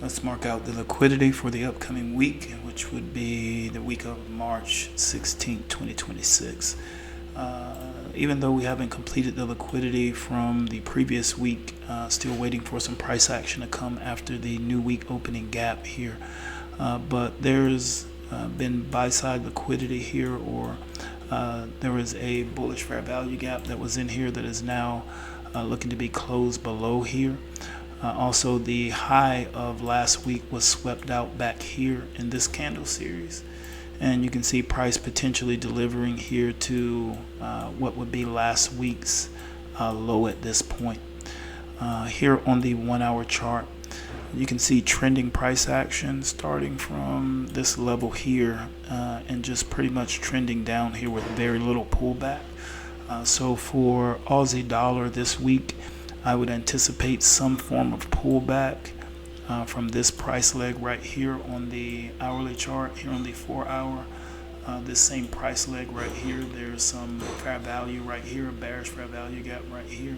Let's mark out the liquidity for the upcoming week, which would be the week of March 16th, 2026. Even though we haven't completed the liquidity from the previous week, still waiting for some price action to come after the new week opening gap here. But there's been buy-side liquidity here, or there was a bullish fair value gap that was in here that is now looking to be closed below here. Also, the high of last week was swept out back here in this candle series, and you can see price potentially delivering here to what would be last week's low at this point. Here on the 1 hour chart, you can see trending price action starting from this level here and just pretty much trending down here with very little pullback. So for Aussie dollar this week, I would anticipate some form of pullback from this price leg right here on the hourly chart. Here on the 4 hour, this same price leg right here, there's some fair value right here, a bearish fair value gap right here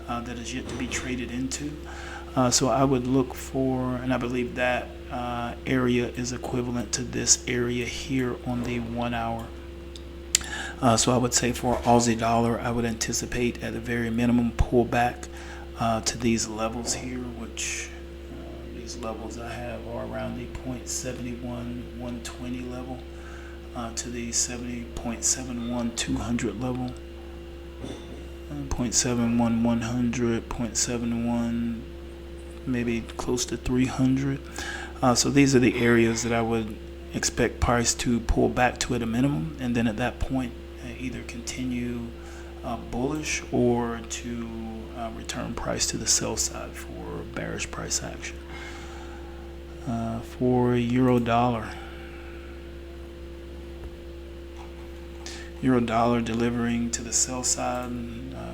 that is yet to be traded into. So I would look for, and I believe that area is equivalent to this area here on the 1 hour. So I would say for Aussie dollar, I would anticipate at the very minimum pullback to these levels here, which these levels I have are around the 0.71 120 level to the 70.71 200 level, 0.71 100, 0.71 maybe close to 300. So these are the areas that I would expect price to pull back to at a minimum, and then at that point either continue bullish or to return price to the sell side for bearish price action. For euro dollar, delivering to the sell side,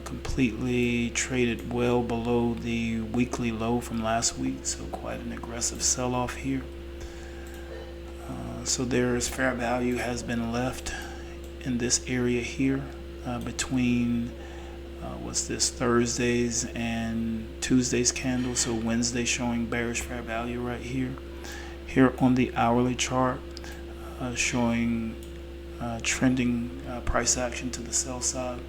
completely traded well below the weekly low from last week, so quite an aggressive sell-off here. So there's fair value has been left in this area here between what's this, Thursday's and Tuesday's candle. So Wednesday showing bearish fair value right here. Here on the hourly chart, showing trending price action to the sell side.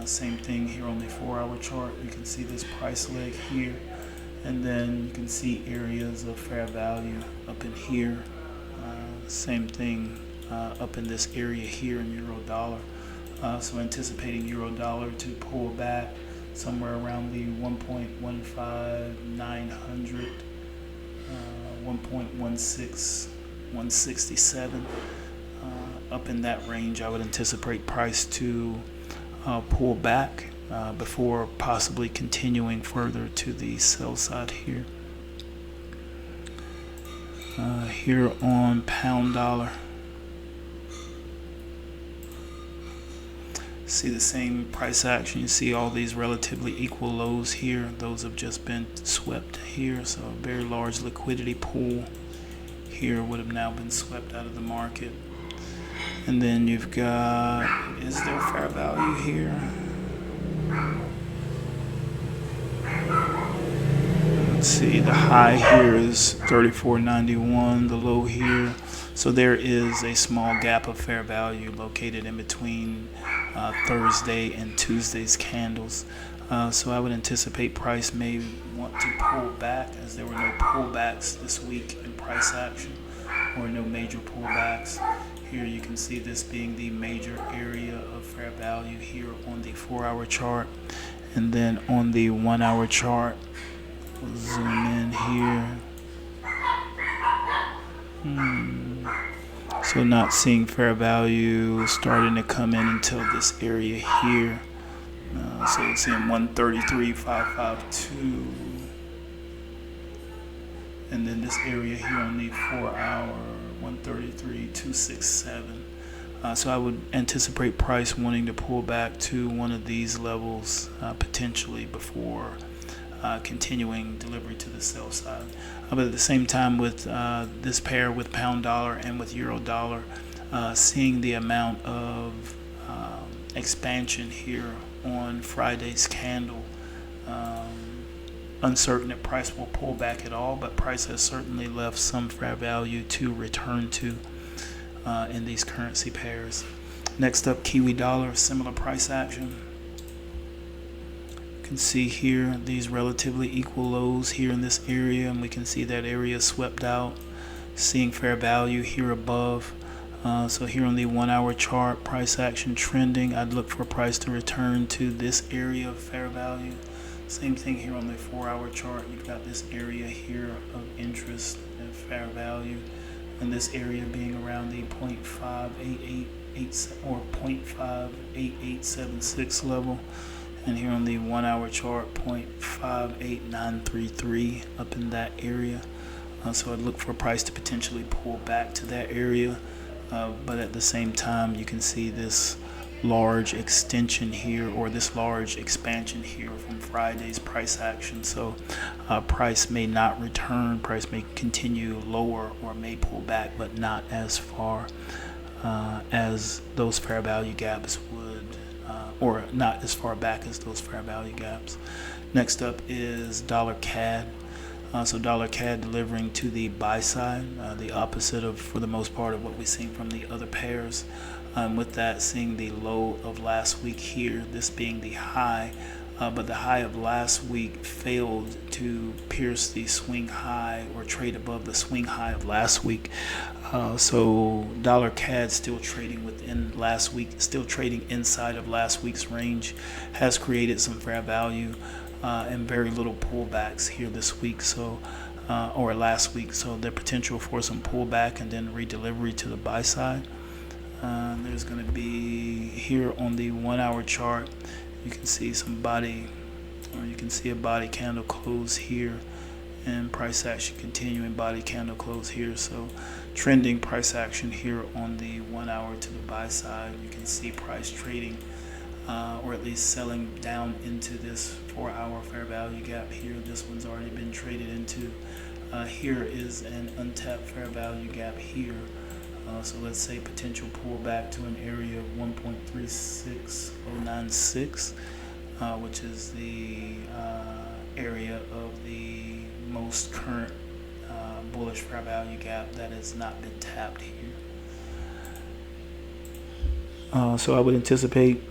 Same thing here on the 4 hour chart. You can see this price leg here, and then you can see areas of fair value up in here. Same thing up in this area here in euro dollar. So anticipating euro dollar to pull back somewhere around the 1.15 900, 1.16 167. Up in that range, I would anticipate price to pull back before possibly continuing further to the sell side here. Here on pound dollar, see the same price action. You see all these relatively equal lows here. Those have just been swept here, so a very large liquidity pool here would have now been swept out of the market. And then you've got, is there fair value here? Let's see, the high here is 34.91, the low here. So there is a small gap of fair value located in between Thursday and Tuesday's candles. So I would anticipate price may want to pull back, as there were no pullbacks this week in price action, or no major pullbacks. Here you can see this being the major area of fair value here on the 4 hour chart. And then on the 1 hour chart, we'll zoom in here. So not seeing fair value starting to come in until this area here. So it's seeing 133.552. And then this area here on the 4 hour, 133.267. So I would anticipate price wanting to pull back to one of these levels potentially before continuing delivery to the sell side. But at the same time, with this pair with pound dollar and with euro dollar, seeing the amount of expansion here on Friday's candle uncertain if price will pull back at all, but price has certainly left some fair value to return to in these currency pairs. Next up, Kiwi dollar, similar price action. You can see here these relatively equal lows here in this area, and we can see that area swept out, seeing fair value here above. So here on the 1 hour chart, price action trending, I'd look for price to return to this area of fair value. Same thing here on the 4 hour chart. You've got this area here of interest and fair value, and this area being around the 0.588 or 0.58876 level, and here on the 1 hour chart, 0.58933 up in that area. So I'd look for price to potentially pull back to that area, but at the same time you can see this large extension here, or this large expansion here from Friday's price action. So price may not return, price may continue lower or may pull back, but not as far as those fair value gaps would, or not as far back as those fair value gaps. Next up is dollar CAD. So dollar CAD delivering to the buy side, the opposite of, for the most part, of what we've seen from the other pairs. With that, seeing the low of last week here, this being the high, but the high of last week failed to pierce the swing high or trade above the swing high of last week. So dollar CAD still trading within last week, still trading inside of last week's range, has created some fair value and very little pullbacks here this week, so or last week. So the potential for some pullback and then redelivery to the buy side. There's going to be here on the 1 hour chart, you can see some body, or you can see a body candle close here, and price action continuing, body candle close here. So trending price action here on the 1 hour to the buy side. You can see price trading or at least selling down into this 4 hour fair value gap here. This one's already been traded into. Here is an untapped fair value gap here. So let's say potential pullback to an area of 1.36096, which is the area of the most current bullish fair value gap that has not been tapped here. So I would anticipate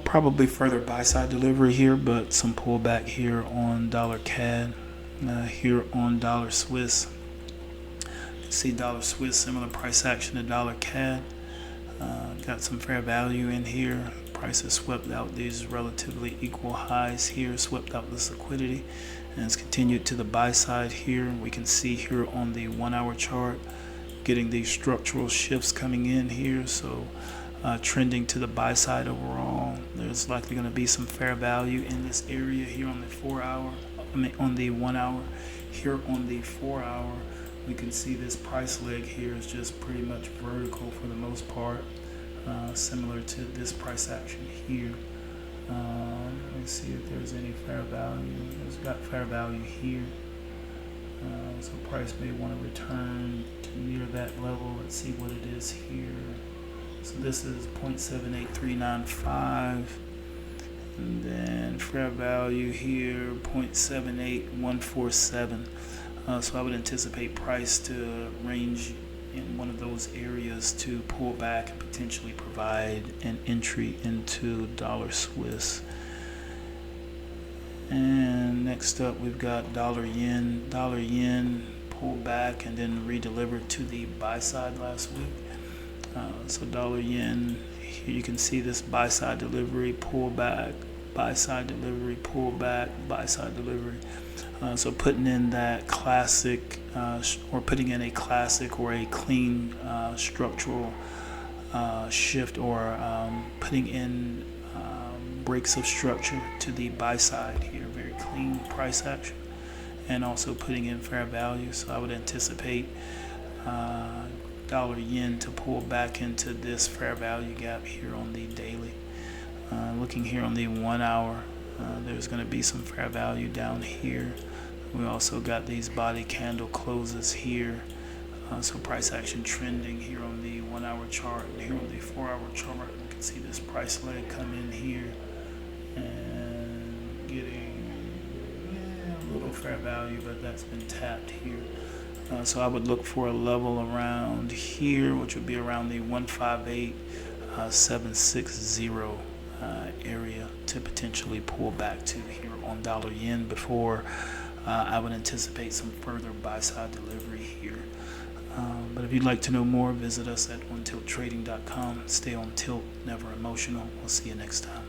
probably further buy side delivery here, but some pullback here on dollar CAD, here on dollar Swiss. See dollar Swiss, similar price action to dollar CAD. Got some fair value in here. Price has swept out these relatively equal highs here, swept out this liquidity, and it's continued to the buy side here. We can see here on the 1 hour chart getting these structural shifts coming in here, so trending to the buy side overall. There's likely going to be some fair value in this area here on the 4 hour, on the 1 hour. Here on the 4 hour, we can see this price leg here is just pretty much vertical for the most part, similar to this price action here. Let me see if there's any fair value. It's got fair value here. So price may want to return to near that level. Let's see what it is here. So this is 0.78395, and then fair value here 0.78147. So I would anticipate price to range in one of those areas to pull back and potentially provide an entry into dollar Swiss. And next up, we've got dollar yen. Dollar yen pulled back and then redelivered to the buy side last week. So dollar yen, here you can see this buy side delivery, pull back, buy side delivery, pull back, buy side delivery. So putting in that classic, or putting in a classic or a clean structural shift, or putting in breaks of structure to the buy side here, very clean price action, and also putting in fair value. So I would anticipate dollar yen to pull back into this fair value gap here on the daily. Looking here on the 1 hour, there's going to be some fair value down here. We also got these body candle closes here. So price action trending here on the 1 hour chart. Here on the 4 hour chart, we can see this price leg come in here and getting a little with fair value, but that's been tapped here. So I would look for a level around here, which would be around the 158.760 area to potentially pull back to here on dollar yen before I would anticipate some further buy side delivery here. But if you'd like to know more, visit us at ontilttrading.com. Stay on tilt, never emotional. We'll see you next time.